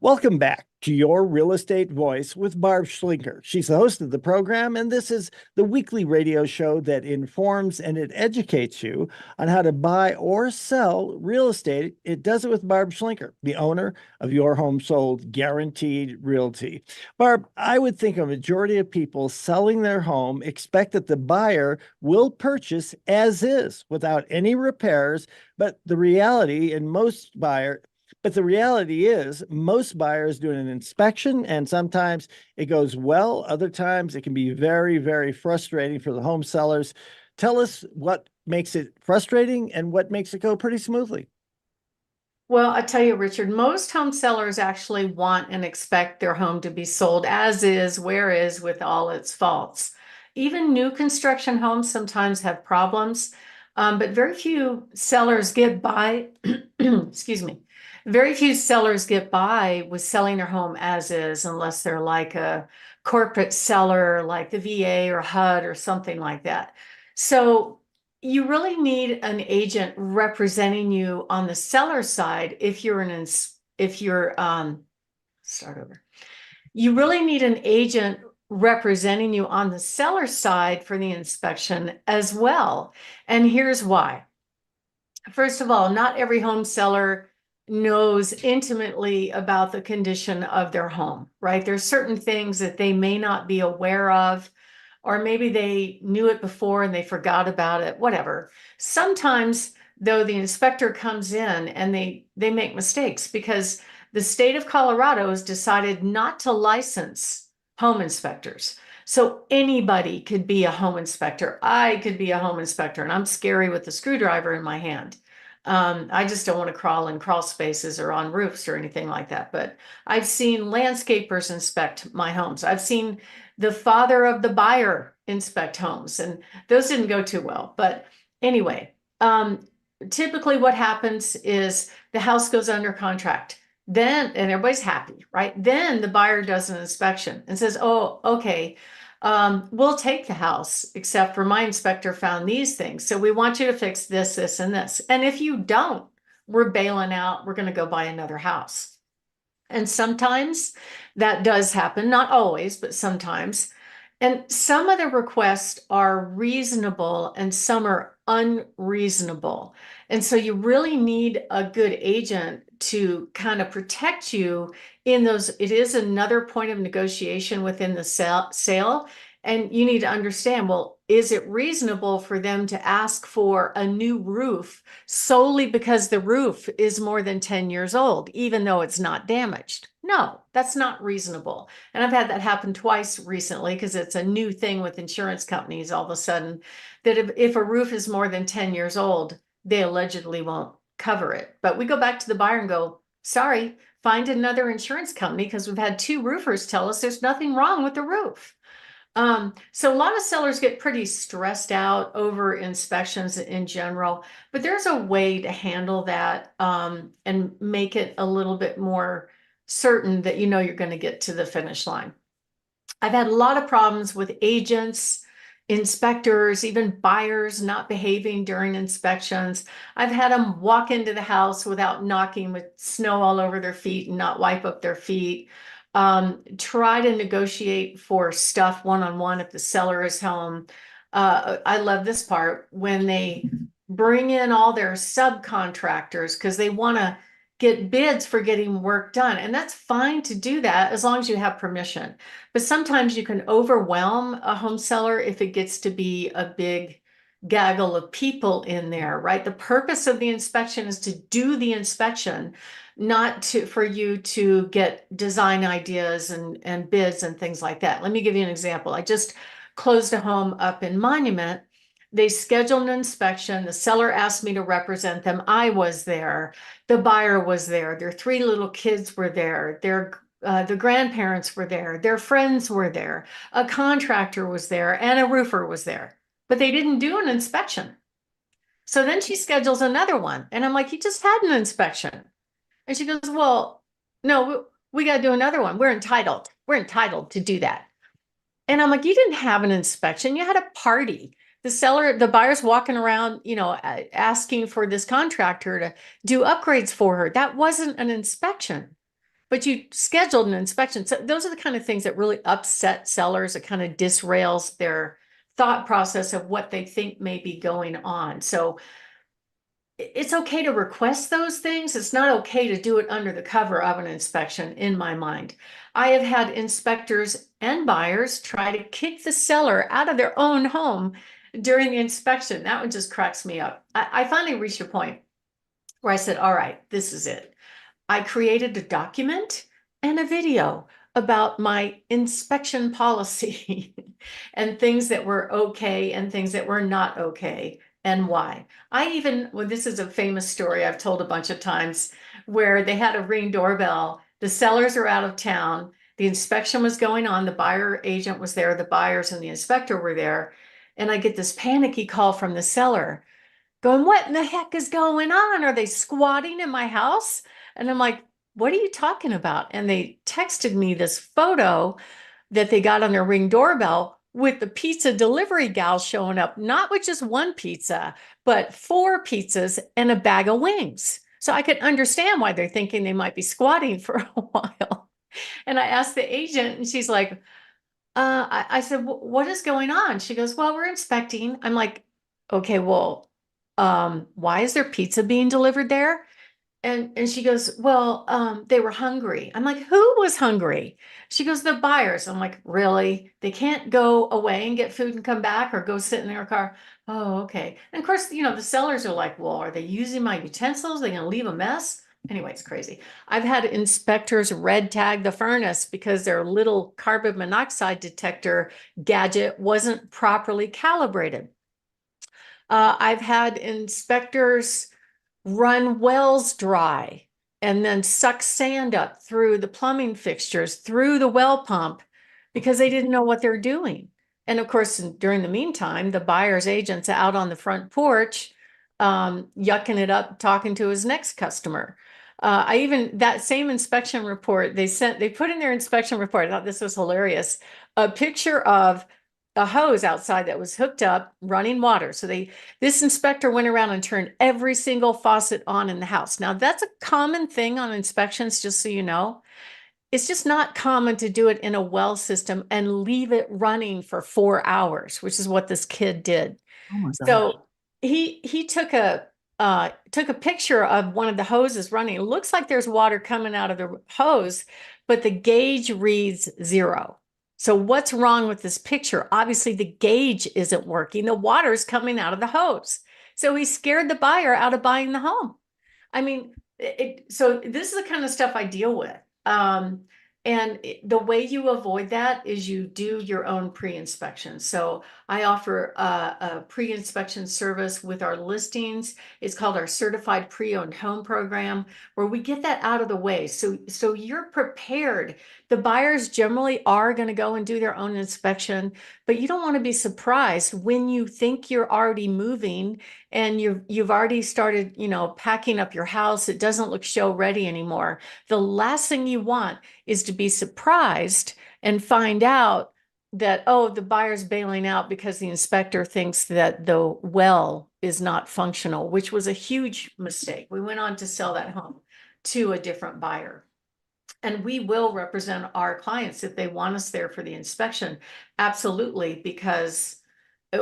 Welcome back to Your Real Estate Voice with Barb Schlinker. She's the host of the program, and this is the weekly radio show that informs and it educates you on how to buy or sell real estate. It does it with Barb Schlinker, the owner of Your Home Sold Guaranteed Realty. Barb, I would think a majority of people selling their home expect that the buyer will purchase as is without any repairs, but the reality in most buyers but the reality is, most buyers do an inspection, and sometimes it goes well. Other times it can be very, very frustrating for the home sellers. Tell us what makes it frustrating and what makes it go pretty smoothly. Well, I tell you, Richard, most home sellers actually want and expect their home to be sold as is, where is, with all its faults. Even new construction homes sometimes have problems, but very few sellers get by, excuse me, very few sellers get by with selling their home as is, unless they're like a corporate seller, like the VA or HUD or something like that. So you really need an agent representing you on the seller side if you're if you're start over. You really need an agent representing you on the seller side for the inspection as well. And here's why. First of all, not every home seller knows intimately about the condition of their home, right? There's certain things that they may not be aware of, or maybe they knew it before and they forgot about it, whatever. Sometimes, though, the inspector comes in and they make mistakes because the state of Colorado has decided not to license home inspectors. So anybody could be a home inspector. I could be a home inspector, and I'm scary with the screwdriver in my hand. I just don't want to crawl in crawl spaces or on roofs or anything like that. But I've seen landscapers inspect my homes. I've seen the father of the buyer inspect homes, and those didn't go too well. But anyway, typically what happens is the house goes under contract. Then, and everybody's happy, right? Then the buyer does an inspection and says, oh, okay, we'll take the house, except for my inspector found these things. So we want you to fix this, this, and this. And if you don't, we're bailing out. We're going to go buy another house. And sometimes that does happen, not always, but sometimes. And some of the requests are reasonable and some are unreasonable. And so you really need a good agent to kind of protect you in those. It is another point of negotiation within the sale. And you need to understand, well, is it reasonable for them to ask for a new roof solely because the roof is more than 10 years old, even though it's not damaged? No, that's not reasonable. And I've had that happen twice recently because it's a new thing with insurance companies all of a sudden that if a roof is more than 10 years old, they allegedly won't cover it. But we go back to the buyer and go, sorry, find another insurance company because we've had two roofers tell us there's nothing wrong with the roof. So a lot of sellers get pretty stressed out over inspections in general, but there's a way to handle that and make it a little bit more certain that you know you're going to get to the finish line. I've had a lot of problems with agents, inspectors, even buyers not behaving during inspections. I've had them walk into the house without knocking with snow all over their feet and not wipe up their feet. Try to negotiate for stuff one-on-one if the seller is home. I love this part when they bring in all their subcontractors because they want to get bids for getting work done. And that's fine to do that as long as you have permission. But sometimes you can overwhelm a home seller if it gets to be a big gaggle of people in there, right? The purpose of the inspection is to do the inspection, not for you to get design ideas and bids and things like that. Let me give you an example. I just closed a home up in Monument. They scheduled an inspection. The seller asked me to represent them. I was there. The buyer was there. Their three little kids were there. The grandparents were there. Their friends were there. A contractor was there and a roofer was there. But they didn't do an inspection. So then she schedules another one. And I'm like, you just had an inspection. And she goes, well, no, we got to do another one. We're entitled. We're entitled to do that. And I'm like, you didn't have an inspection. You had a party. The buyer's walking around, asking for this contractor to do upgrades for her. That wasn't an inspection. but you scheduled an inspection. So those are the kind of things that really upset sellers. It kind of disrails their thought process of what they think may be going on. So it's okay to request those things. It's not okay to do it under the cover of an inspection, in my mind. I have had inspectors and buyers try to kick the seller out of their own home during the inspection. That one just cracks me up. I finally reached a point where I said, all right, this is it. I created a document and a video about my inspection policy and things that were okay and things that were not okay and why. Well, this is a famous story I've told a bunch of times where they had a Ring doorbell. The sellers are out of town. The inspection was going on. The buyer agent was there. The buyers and the inspector were there. And I get this panicky call from the seller going, what in the heck is going on? Are they squatting in my house? And I'm like, what are you talking about? And they texted me this photo that they got on their Ring doorbell with the pizza delivery gal showing up, not with just one pizza, but 4 pizzas and a bag of wings. So I could understand why they're thinking they might be squatting for a while. And I asked the agent, and she's like, I said, what is going on? She goes, well, we're inspecting. I'm like, okay, well, why is there pizza being delivered there? And she goes, well, they were hungry. I'm like, who was hungry? She goes, the buyers. I'm like, really? They can't go away and get food and come back or go sit in their car? Oh, okay. And of course, the sellers are like, well, are they using my utensils? Are they going to leave a mess? Anyway, it's crazy. I've had inspectors red tag the furnace because their little carbon monoxide detector gadget wasn't properly calibrated. I've had inspectors run wells dry and then suck sand up through the plumbing fixtures, through the well pump, because they didn't know what they're doing. And of course, during the meantime, the buyer's agent's out on the front porch, yucking it up, talking to his next customer. That same inspection report they put in their inspection report, I thought this was hilarious, a picture of a hose outside that was hooked up, running water. So this inspector went around and turned every single faucet on in the house. Now, that's a common thing on inspections, just so you know. It's just not common to do it in a well system and leave it running for 4 hours, which is what this kid did. Oh my gosh. So he took a picture of one of the hoses running. It looks like there's water coming out of the hose, but the gauge reads 0. So what's wrong with this picture? Obviously, the gauge isn't working. The water's coming out of the hose. So he scared the buyer out of buying the home. I mean, so this is the kind of stuff I deal with. And the way you avoid that is you do your own pre-inspection. So I offer a pre-inspection service with our listings. It's called our Certified Pre-Owned Home Program, where we get that out of the way. So you're prepared. The buyers generally are going to go and do their own inspection, but you don't want to be surprised when you think you're already moving and you've already started, packing up your house. It doesn't look show ready anymore. The last thing you want is to be surprised and find out that, oh, the buyer's bailing out because the inspector thinks that the well is not functional, which was a huge mistake. We went on to sell that home to a different buyer. And we will represent our clients if they want us there for the inspection. Absolutely, because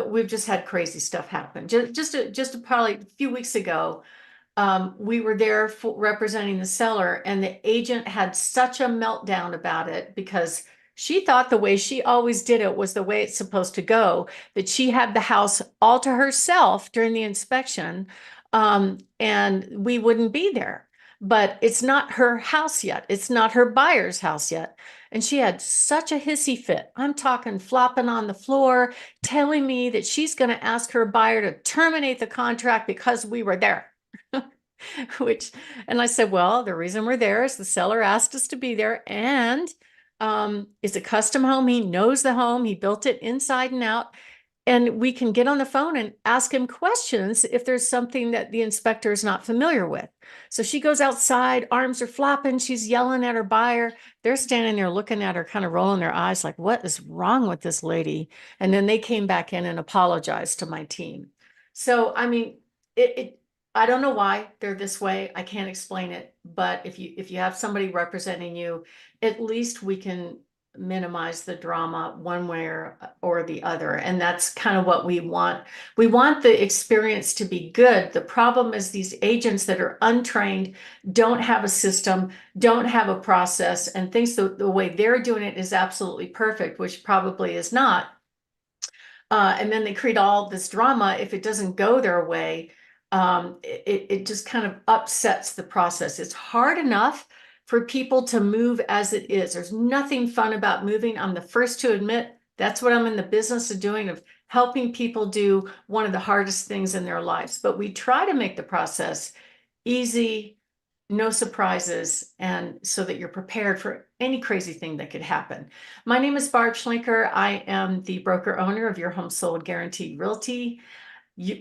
we've just had crazy stuff happen. Just probably a few weeks ago, we were there representing the seller, and the agent had such a meltdown about it because she thought the way she always did it was the way it's supposed to go, that she had the house all to herself during the inspection, and we wouldn't be there. But it's not her house yet. It's not her buyer's house yet. And she had such a hissy fit. I'm talking flopping on the floor, telling me that she's going to ask her buyer to terminate the contract because we were there. And I said, well, the reason we're there is the seller asked us to be there, and it's a custom home. He knows the home. He built it inside and out. And we can get on the phone and ask him questions if there's something that the inspector is not familiar with. So she goes outside, arms are flapping. She's yelling at her buyer. They're standing there looking at her, kind of rolling their eyes like, what is wrong with this lady? And then they came back in and apologized to my team. So, I mean, I don't know why they're this way. I can't explain it. But if you have somebody representing you, at least we can minimize the drama one way or the other. And that's kind of what we want. We want the experience to be good. The problem is these agents that are untrained, don't have a system, don't have a process, and thinks the way they're doing it is absolutely perfect, which probably is not. And then they create all this drama. If it doesn't go their way, it just kind of upsets the process. It's hard enough for people to move as it is. There's nothing fun about moving. I'm the first to admit that's what I'm in the business of doing, of helping people do one of the hardest things in their lives. But we try to make the process easy, no surprises, and so that you're prepared for any crazy thing that could happen. My name is Barb Schlinker. I am the broker owner of Your Home Sold Guaranteed Realty.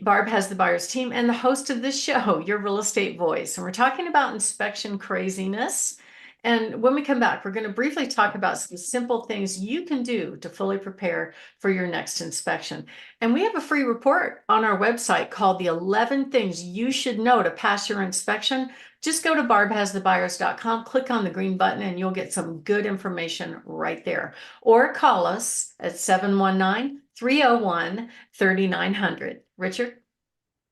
Barb has the buyer's team and the host of this show, Your Real Estate Voice. And we're talking about inspection craziness. And when we come back, we're going to briefly talk about some simple things you can do to fully prepare for your next inspection. And we have a free report on our website called The 11 Things You Should Know to Pass Your Inspection. Just go to barbhasthebuyers.com, click on the green button, and you'll get some good information right there. Or call us at 719-301-3900. Richard?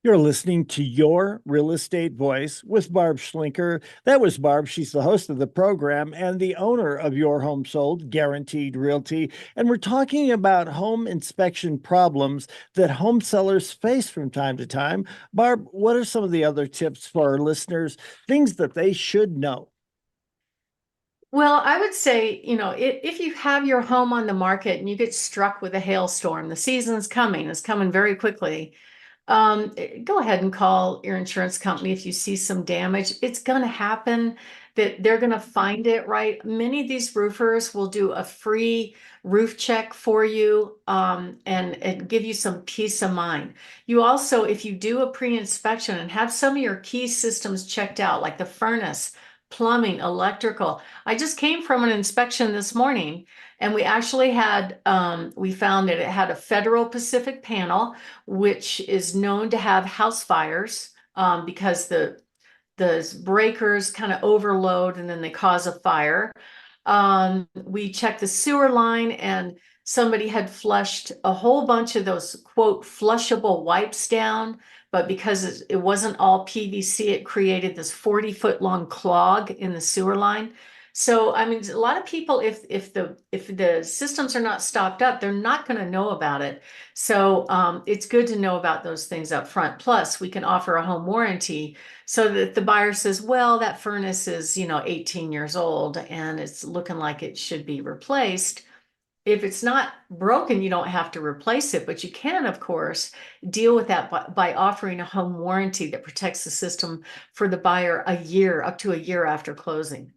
You're listening to Your Real Estate Voice with Barb Schlinker. That was Barb. She's the host of the program and the owner of Your Home Sold Guaranteed Realty. And we're talking about home inspection problems that home sellers face from time to time. Barb, what are some of the other tips for our listeners, things that they should know? Well, I would say, if you have your home on the market and you get struck with a hailstorm, the season's coming, it's coming very quickly. Go ahead and call your insurance company if you see some damage. It's going to happen, that they're going to find it, right? Many of these roofers will do a free roof check for you, and give you some peace of mind. You also, if you do a pre-inspection and have some of your key systems checked out, like the furnace, plumbing, electrical. I just came from an inspection this morning, and we actually had, we found that it had a Federal Pacific panel, which is known to have house fires, because the breakers kind of overload and then they cause a fire. We checked the sewer line, and somebody had flushed a whole bunch of those quote flushable wipes down, but because it wasn't all PVC, it created this 40-foot long clog in the sewer line. So, I mean, a lot of people, if the systems are not stopped up, they're not going to know about it. So, it's good to know about those things up front. Plus, we can offer a home warranty, so that the buyer says, well, that furnace is, 18 years old and it's looking like it should be replaced. If it's not broken, you don't have to replace it, but you can, of course, deal with that by offering a home warranty that protects the system for the buyer up to a year after closing.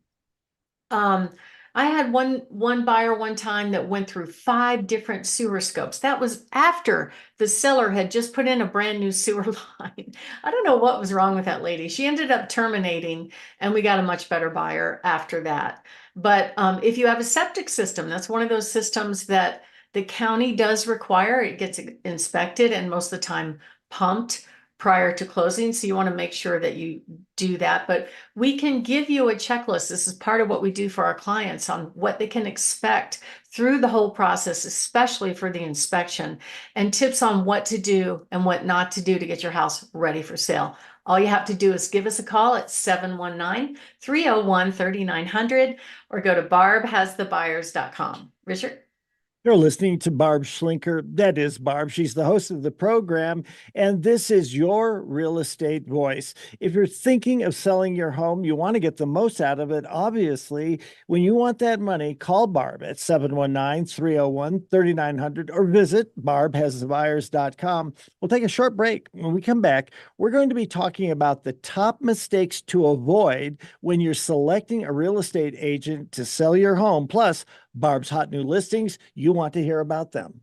I had one buyer one time that went through 5 different sewer scopes. That was after the seller had just put in a brand new sewer line. I don't know what was wrong with that lady. She ended up terminating, and we got a much better buyer after that. But if you have a septic system, that's one of those systems that the county does require. It gets inspected and most of the time pumped prior to closing. So you want to make sure that you do that. But we can give you a checklist. This is part of what we do for our clients on what they can expect through the whole process, especially for the inspection, and tips on what to do and what not to do to get your house ready for sale. All you have to do is give us a call at 719-301-3900 or go to barbhasthebuyers.com. Richard? You're listening to Barb Schlinker. That is Barb. She's the host of the program, and this is Your Real Estate Voice. If you're thinking of selling your home, you want to get the most out of it. Obviously, when you want that money, call Barb at 719-301-3900 or visit barbhasthebuyers.com. We'll take a short break. When we come back, we're going to be talking about the top mistakes to avoid when you're selecting a real estate agent to sell your home. Plus, Barb's hot new listings. You want to hear about them.